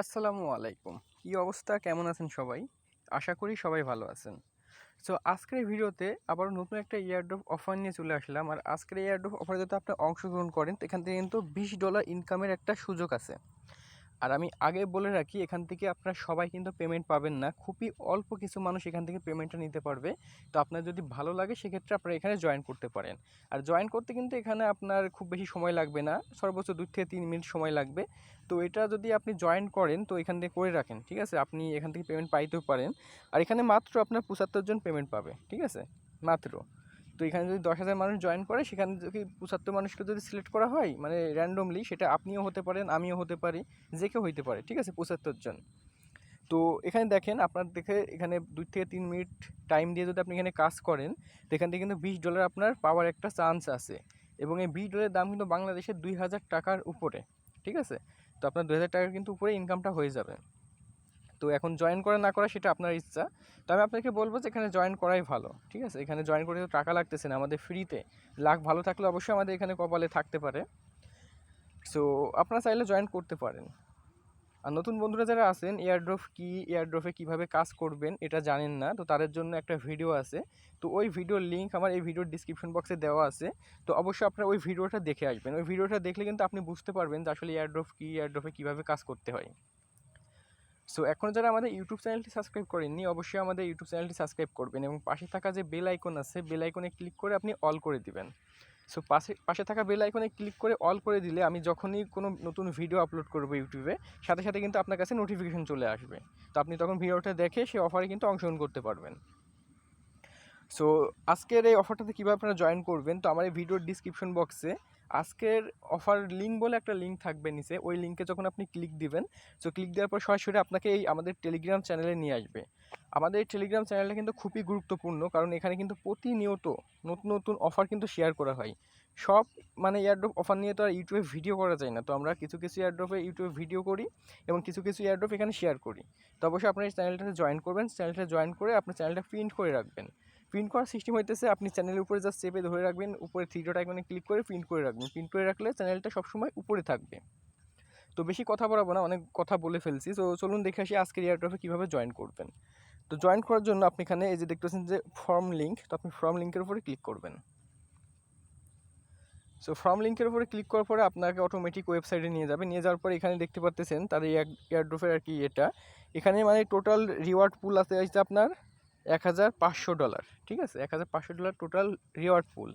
আসসালামু আলাইকুম। কি অবস্থা? কেমন আছেন সবাই? আশা করি সবাই ভালো আছেন। সো আজকের এই ভিডিওতে আবারও নতুন একটা এয়ারড্রপ অফার নিয়ে চলে আসলাম। আর আজকের এই এয়ারড্রপ অফারে যদি আপনি অংশগ্রহণ করেন, তো এখান থেকে কিন্তু $20 ইনকামের একটা সুযোগ আছে। আর আমি আগে বলে রাখি, এখান থেকে আপনারা সবাই কিন্তু পেমেন্ট পাবেন না। খুবই অল্প কিছু মানুষ এখান থেকে পেমেন্টটা নিতে পারবে। তো আপনার যদি ভালো লাগে সেক্ষেত্রে আপনারা এখানে জয়েন করতে পারেন। আর জয়েন করতে কিন্তু এখানে আপনার খুব বেশি সময় লাগবে না, সর্বোচ্চ 2 থেকে 3 মিনিট সময় লাগবে। তো এটা যদি আপনি জয়েন করেন, তো এখান থেকে করে রাখেন, ঠিক আছে? আপনি এখান থেকে পেমেন্ট পাইতেও পারেন। আর এখানে মাত্র আপনার 75 জন পেমেন্ট পাবে, ঠিক আছে? মাত্র। তো এখানে যদি 10,000 মানুষ জয়েন করে, সেখানে যদি 75 মানুষকে যদি সিলেক্ট করা হয়, মানে র্যান্ডমলি, সেটা আপনিও হতে পারেন, আমিও হতে পারি, যে কেউ হইতে পারে, ঠিক আছে? 75 জন। তো এখানে দেখেন, আপনার দেখে এখানে 2 থেকে 3 মিনিট টাইম দিয়ে যদি আপনি এখানে কাজ করেন, তো এখান থেকে কিন্তু $20 আপনার পাওয়ার একটা চান্স আছে। এবং এই $20 দাম কিন্তু বাংলাদেশের 2,000 টাকার উপরে, ঠিক আছে? তো আপনার 2,000 টাকার কিন্তু উপরে ইনকামটা হয়ে যাবে। তো এখন জয়েন করা না করা সেটা আপনার ইচ্ছা। তো আমি আপনাকে বলবো যে এখানে জয়েন করাই ভালো, ঠিক আছে? এখানে জয়েন করে তো টাকা লাগতেছে না, আমাদের ফ্রিতে। লাক ভালো থাকলে অবশ্যই আমাদের এখানে কপালে থাকতে পারে। সো আপনারা চাইলে জয়েন করতে পারেন। আর নতুন বন্ধুরা যারা আছেন, এয়ারড্রপ কি, এয়ারড্রপে কীভাবে কাজ করবেন এটা জানেন না, তো তাদের জন্য একটা ভিডিও আছে। তো ওই ভিডিওর লিঙ্ক আমার এই ভিডিওর ডিসক্রিপশন বক্সে দেওয়া আছে। তো অবশ্যই আপনারা ওই ভিডিওটা দেখে আসবেন। ওই ভিডিওটা দেখলে কিন্তু আপনি বুঝতে পারবেন যে আসলে এয়ারড্রপ কি, এয়ারড্রপে কীভাবে কাজ করতে হয়। সো এখন যারা আমাদের ইউটিউব চ্যানেলটি সাবস্ক্রাইব করেননি, অবশ্যই আমাদের ইউটিউব চ্যানেলটি সাবস্ক্রাইব করবেন এবং পাশে থাকা যে বেল আইকন আছে, বেল আইকনে ক্লিক করে আপনি অল করে দিবেন। সো পাশে থাকা বেল আইকনে ক্লিক করে অল করে দিলে আমি যখনই কোনো নতুন ভিডিও আপলোড করবো ইউটিউবে, সাথে সাথে কিন্তু আপনার কাছে নোটিফিকেশন চলে আসবে। তো আপনি তখন ভিডিওটা দেখে সেই অফারে কিন্তু অংশগ্রহণ করতে পারবেন। সো আজকের এই অফারটাতে কীভাবে আপনারা জয়েন করবেন, তো আমার এই ভিডিওর ডিসক্রিপশন বক্সে আজকের অফার লিঙ্ক বলে একটা লিঙ্ক থাকবে নিচে। ওই লিঙ্কে যখন আপনি ক্লিক দিবেন, সো ক্লিক দেওয়ার পর সরাসরি আপনাকে এই আমাদের টেলিগ্রাম চ্যানেলে নিয়ে আসবে। আমাদের এই টেলিগ্রাম চ্যানেলটা কিন্তু খুবই গুরুত্বপূর্ণ, কারণ এখানে কিন্তু প্রতিনিয়ত নতুন নতুন অফার কিন্তু শেয়ার করা হয়। সব মানে এয়ারড্রপ অফার নিয়ে তো আর ইউটিউবে ভিডিও করা যায় না, তো আমরা কিছু কিছু এয়ারড্রপে ইউটিউবে ভিডিও করি এবং কিছু কিছু এয়ারড্রপ এখানে শেয়ার করি। তো অবশ্যই আপনার এই চ্যানেলটাতে জয়েন করবেন। চ্যানেলটা জয়েন করে আপনার চ্যানেলটা প্রিন্ট করে রাখবেন। প্রিন্ট করার সিস্টেম হইতেছে, আপনি চ্যানেলের উপরে জাস্ট চেপে ধরে রাখবেন, উপরে থ্রি ডট আইকনে ক্লিক করে প্রিন্ট করে রাখবেন। প্রিন্ট করে রাখলে চ্যানেলটা সবসময় উপরে থাকবে। তো বেশি কথা বলাবো না, অনেক কথা বলে ফেলছি। তো চলুন দেখে আসি আজকের এয়ারড্রপে কীভাবে জয়েন করবেন। তো জয়েন করার জন্য আপনি এখানে এই যে দেখতেছেন যে ফর্ম লিঙ্ক, তো আপনি ফর্ম লিঙ্কের উপরে ক্লিক করবেন। সো ফর্ম লিঙ্কের উপরে ক্লিক করার পরে আপনাকে অটোমেটিক ওয়েবসাইটে নিয়ে যাবে। নিয়ে যাওয়ার পরে এখানে দেখতে পাচ্ছেন তাদের এয়ারড্রপের আর কি এটা। এখানে মানে টোটাল রিওয়ার্ড পুল আছে আপনার $1,500, ঠিক আছে? $1,500 টোটাল রিওয়ার্ড পুল।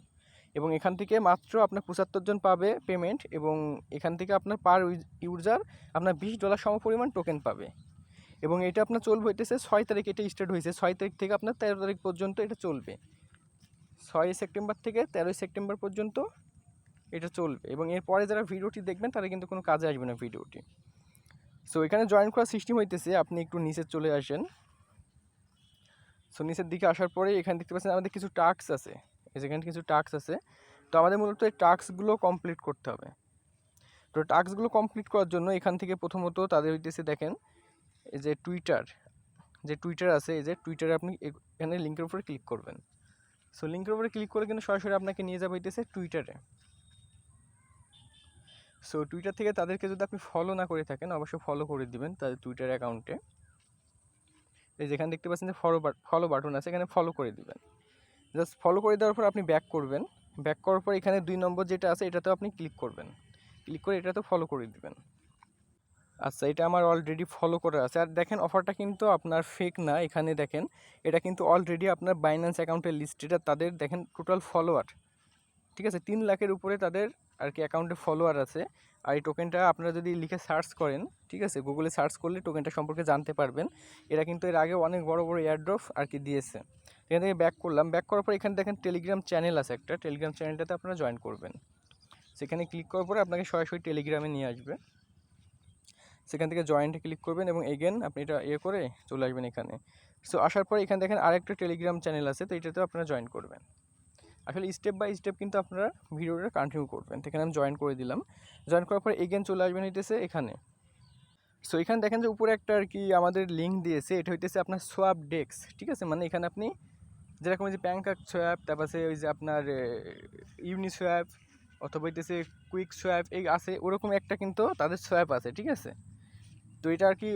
এবং এখান থেকে মাত্র আপনার 75 জন পাবে পেমেন্ট, এবং এখান থেকে আপনার পার ইউজার আপনার $20 সমপরিমাণ টোকেন পাবে। এবং এটা আপনার চলবে হইতেছে 6 তারিখ, এটা স্টার্ট হয়েছে 6 তারিখ থেকে আপনার 13 তারিখ পর্যন্ত এটা চলবে। 6 সেপ্টেম্বর থেকে 13 সেপ্টেম্বর পর্যন্ত এটা চলবে। এবং এরপরে যারা ভিডিওটি দেখবেন তারা কিন্তু কোনো কাজে আসবে না ভিডিওটি। সো এখানে জয়েন করার সিস্টেম হইতেছে, আপনি একটু নিচে চলে আসেন। সো নিচের দিকে আসার পরে এখানে দেখতে পাচ্ছেন আমাদের কিছু টাস্ক আছে। এখানে কিছু টাস্ক আছে। তো আমাদের মূলত এই টাস্কগুলো কমপ্লিট করতে হবে। তো টাস্কগুলো কমপ্লিট করার জন্য এখান থেকে প্রথমত তাদের হইতেছে দেখেন এই যে টুইটার আছে, এই যে টুইটারে আপনি এখানে লিঙ্কের উপরে ক্লিক করবেন। সো লিঙ্কের উপরে ক্লিক করে কিন্তু সরাসরি আপনাকে নিয়ে যাবে হইতেছে টুইটারে। সো টুইটার থেকে তাদেরকে যদি আপনি ফলো না করে থাকেন, অবশ্যই ফলো করে দিবেন তাদের টুইটার অ্যাকাউন্টে। এই যেখানে দেখতে পাচ্ছেন যে ফলো বাটন আছে, এখানে ফলো করে দিবেন। জাস্ট ফলো করে দেওয়ার পর আপনি ব্যাক করবেন। ব্যাক করার পর এখানে 2 নম্বর যেটা আছে এটাতেও আপনি ক্লিক করবেন। ক্লিক করে এটাতেও ফলো করে দিবেন। আচ্ছা, এটা আমার অলরেডি ফলো করা আছে। আর দেখেন অফারটা কিন্তু আপনার ফেক না, এখানে দেখেন এটা কিন্তু অলরেডি আপনার বাইন্যান্স অ্যাকাউন্টের লিস্ট। এটা তাদের দেখেন টোটাল ফলোয়ার, ঠিক আছে? 3 লাখের উপরে তাদের আর কি অ্যাকাউন্টে ফলোয়ার আছে। আর এই টোকেনটা আপনারা যদি লিখে সার্চ করেন, ঠিক আছে, গুগলে সার্চ করলে টোকেনটা সম্পর্কে জানতে পারবেন। এরা কিন্তু এর আগে অনেক বড় বড় এয়ারড্রপ আর কি দিয়েছে। এখান থেকে ব্যাক করলাম। ব্যাক করার পর এখানে দেখেন টেলিগ্রাম চ্যানেল আছে একটা, টেলিগ্রাম চ্যানেলটাতে আপনারা জয়েন করবেন। সেখানে ক্লিক করার পরে আপনাকে সরাসরি টেলিগ্রামে নিয়ে আসবে। সেখান থেকে জয়েন্টে ক্লিক করবেন এবং এগেন আপনি এটা করে চলে আসবেন এখানে। সো আসার পরে এখানে দেখেন আরেকটা টেলিগ্রাম চ্যানেল আছে, তো এটাতেও আপনারা জয়েন করবেন। আসলে স্টেপ বাই স্টেপ কিন্তু আপনারা ভিডিওটা কন্টিনিউ করবেন। তো এখানে আমি জয়েন করে দিলাম। জয়েন করার পর এগেন চলে আসবেন হইতেছে এখানে। সো এখানে দেখেন যে উপরে একটা আর কি আমাদের লিঙ্ক দিয়েছে, এটা হইতেছে আপনার সোয়াপ ডেক্স, ঠিক আছে? মানে এখানে আপনি যেরকম ওই যে প্যানকাক সোয়াপ, তারপর ওই যে আপনার ইউনিসোয়াপ অথবা হইতেছে কুইক সোয়াপ এই আছে, ওরকম একটা কিন্তু তাদের সোয়াপ আছে, ঠিক আছে? তো এটা আর কি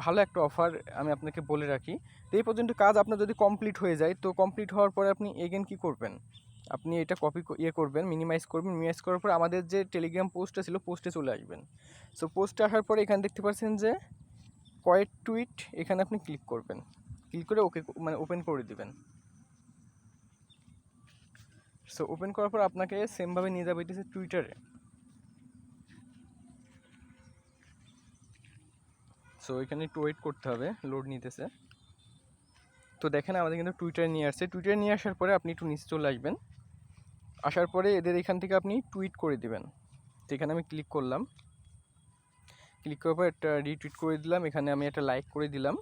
ভালো একটা অফার, আমি আপনাকে বলে রাখি। তো এই পর্যন্ত কাজ আপনার যদি কমপ্লিট হয়ে যায়, তো কমপ্লিট হওয়ার পরে আপনি এগেন কী করবেন, আপনি এটা কপি করবেন, মিনিমাইজ করবেন। মিনিমাইজ করার পরে আমাদের যে টেলিগ্রাম পোস্টটা ছিল, পোস্টে চলে আসবেন। সো পোস্টে আসার পরে এখানে দেখতে পাচ্ছেন যে কয়েক টুইট, এখানে আপনি ক্লিক করবেন। ক্লিক করে ওকে মানে ওপেন করে দিবেন। সো ওপেন করার পর আপনাকে সেমভাবে নিয়ে যাবে হইতেছে টুইটারে। সো এখানে একটু ওয়েট করতে হবে, লোড নিতেছে। তো দেখেন আমাদের কিন্তু টুইটারে নিয়ে আসছে। টুইটারে নিয়ে আসার পরে আপনি একটু নিচে চলে আসবেন। আসার পরে এদের এখান থেকে আপনি টুইট করে দিবেন। তো এখানে আমি ক্লিক করলাম। ক্লিক করার পর একটা রিটুইট করে দিলাম, এখানে আমি একটা লাইক করে দিলাম।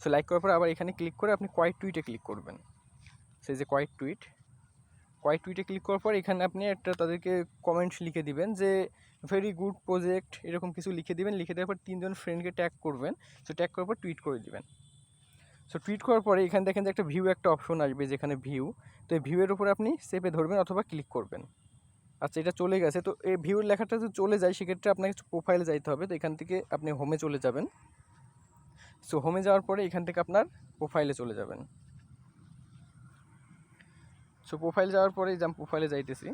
সো লাইক করার পর আবার এখানে ক্লিক করে আপনি কয়েক টুইটে ক্লিক করবেন। সেই যে কয়েক টুইটে ক্লিক করার পর এখানে আপনি একটা তাদেরকে কমেন্টস লিখে দিবেন যে ভেরি গুড প্রজেক্ট, এরকম কিছু লিখে দিবেন। লিখে দেওয়ার পর 3 জন ফ্রেন্ডকে ট্যাগ করবেন। সো ট্যাগ করার পর টুইট করে দিবেন। সো টুইট করার পরে এখানে দেখেন যে একটা ভিউ একটা অপশন আসবে, যেখানে ভিউ। তো এই ভিউয়ের উপরে আপনি চেপে ধরবেন অথবা ক্লিক করবেন। আচ্ছা, এটা চলে গেছে। তো এই ভিউর লেখাটা যদি চলে যায়, সেক্ষেত্রে আপনাকে প্রোফাইলে যাইতে হবে। তো এখান থেকে আপনি হোমে চলে যাবেন। সো হোমে যাওয়ার পরে এখান থেকে আপনার প্রোফাইলে চলে যাবেন। সো প্রোফাইলে যাওয়ার পরে প্রোফাইলে যাইতেছি।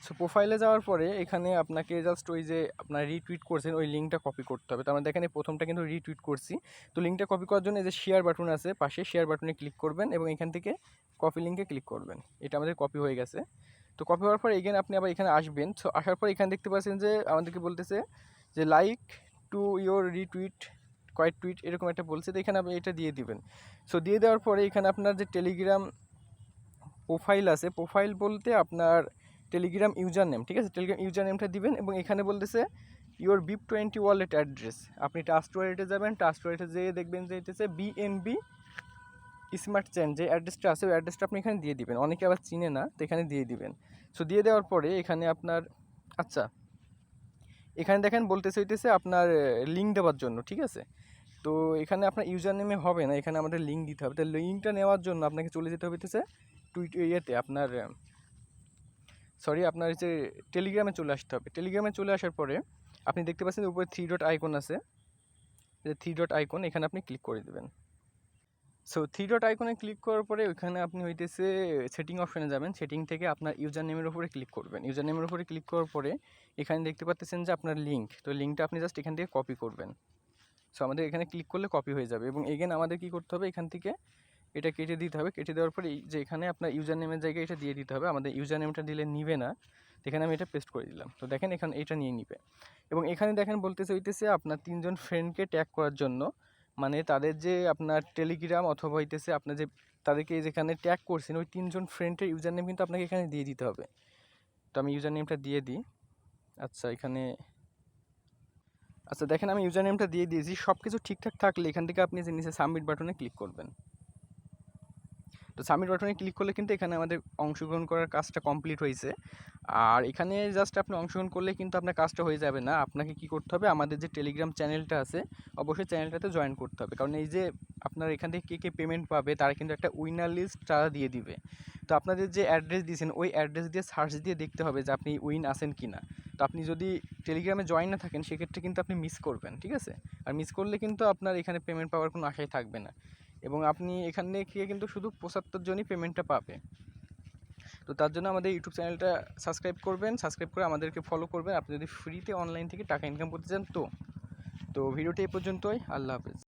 সো প্রোফাইলে যাওয়ার পরে এখানে আপনাকে জাস্ট ওই যে আপনার রিটুইট করছেন ওই লিঙ্কটা কপি করতে হবে। তো আমরা দেখেন এই প্রথমটা কিন্তু রিটুইট করছি। তো লিঙ্কটা কপি করার জন্য এই যে শেয়ার বাটন আছে পাশে, শেয়ার বাটনে ক্লিক করবেন এবং এখান থেকে কপি লিঙ্কে ক্লিক করবেন। এটা আমাদের কপি হয়ে গেছে। তো কপি হওয়ার পর এগেন আপনি আবার এখানে আসবেন। সো আসার পর এখানে দেখতে পাচ্ছেন যে আমাদেরকে বলতেছে যে লাইক টু ইয়োর রিটুইট, কয়েক টুইট এরকম একটা বলছে। তো এখানে আপনি এটা দিয়ে দিবেন। সো দিয়ে দেওয়ার পরে এখানে আপনার যে টেলিগ্রাম প্রোফাইল আছে, প্রোফাইল বলতে আপনার টেলিগ্রাম ইউজার নেম, ঠিক আছে, টেলিগ্রাম ইউজার নেমটা দিবেন। এবং এখানে বলতেছে ইওর BIP20 ওয়ালেট অ্যাড্রেস, আপনি ট্রাস্ট ওয়ালেটে যাবেন। ট্রাস্ট ওয়ালেটে যেয়ে দেখবেন যে এটাছে BNB স্মার্ট চেন, যে অ্যাড্রেসটা আছে ওই অ্যাড্রেসটা আপনি এখানে দিয়ে দিবেন। অনেকে আবার চিনে না, তো এখানে দিয়ে দিবেন। সো দিয়ে দেওয়ার পরে এখানে আপনার আচ্ছা এখানে দেখেন বলতেছে হইতেছে আপনার লিঙ্ক দেওয়ার জন্য, ঠিক আছে। তো এখানে আপনার ইউজার নেমে হবে না, এখানে আমাদের লিঙ্ক দিতে হবে। তো লিঙ্কটা নেওয়ার জন্য আপনাকে চলে যেতে হইতেছে ইয়েতে আপনার আপনার যে টেলিগ্রামে চলে আসতে হবে। টেলিগ্রামে চলে আসার পরে আপনি দেখতে পাচ্ছেন উপরে 3 ডট আইকন আছে, যে 3 ডট আইকন, এখানে আপনি ক্লিক করে দেবেন। সো 3 ডট আইকনে ক্লিক করার পরে ওইখানে আপনি হইতেছে সেটিং অপশনে যাবেন। সেটিং থেকে আপনার ইউজার নেমের উপরে ক্লিক করবেন। ইউজার নেমের উপরে ক্লিক করার পরে এখানে দেখতে পাচ্ছেন যে আপনার লিঙ্ক, তো লিঙ্কটা আপনি জাস্ট এখান থেকে কপি করবেন। সো আমাদের এখানে ক্লিক করলে কপি হয়ে যাবে। এবং এগেন আমাদের কি করতে হবে, এখান থেকে এটা কেটে দিতে হবে। কেটে দেওয়ার পরে যে এখানে আপনার ইউজার নেমের জায়গায় এটা দিয়ে দিতে হবে। আমাদের ইউজার নেমটা দিলে নিবে না, এখানে আমি এটা পেস্ট করে দিলাম। তো দেখেন এখানে এটা নিয়ে নিবে। এবং এখানে দেখেন বলতেছে হইতেছে আপনার 3 জন ফ্রেন্ডকে ট্যাগ করার জন্য, মানে তাদের যে আপনার টেলিগ্রাম অথবা হইতেছে আপনার যে তাদেরকে যেখানে ট্যাগ করছেন ওই 3 জন ফ্রেন্ডের ইউজার নেম কিন্তু আপনাকে এখানে দিয়ে দিতে হবে। তো আমি ইউজার নেমটা দিয়ে দিই। আচ্ছা দেখেন আমি ইউজার নেমটা দিয়ে দিয়েছি। সব কিছু ঠিকঠাক থাকলে এখান থেকে আপনি যে নিচে সাবমিট বাটনে ক্লিক করবেন। তো সাবমিট বাটনে ক্লিক করলে কিন্তু এখানে আমাদের অংশগ্রহণ করার কাজটা কমপ্লিট হয়েছে। আর এখানে জাস্ট আপনি অংশগ্রহণ করলে কিন্তু আপনার কাজটা হয়ে যাবে না, আপনাকে কি করতে হবে, আমাদের যে টেলিগ্রাম চ্যানেলটা আছে অবশ্যই চ্যানেলটাতে জয়েন করতে হবে। কারণ এই যে আপনার এখান থেকে কে পেমেন্ট পাবে তারা কিন্তু একটা উইনার লিস্ট তারা দিয়ে দিবে। তো আপনাদের যে অ্যাড্রেস দিয়েছেন ওই অ্যাড্রেস দিয়ে সার্চ দিয়ে দেখতে হবে যে আপনি উইন আছেন কি না। তো আপনি যদি টেলিগ্রামে জয়েন না থাকেন সেক্ষেত্রে কিন্তু আপনি মিস করবেন, ঠিক আছে। আর মিস করলে কিন্তু আপনার এখানে পেমেন্ট পাওয়ার কোনো আশাই থাকবে না। এবং আপনি এখানে গিয়ে কিন্তু শুধু 75 জনই পেমেন্টটা পাবে। তো তার জন্য আমাদের ইউটিউব চ্যানেলটা সাবস্ক্রাইব করবেন, সাবস্ক্রাইব করে আমাদেরকে ফলো করবেন আপনি যদি ফ্রিতে অনলাইন থেকে টাকা ইনকাম করতে চান। তো ভিডিওটি এই পর্যন্তই। আল্লাহ হাফেজ।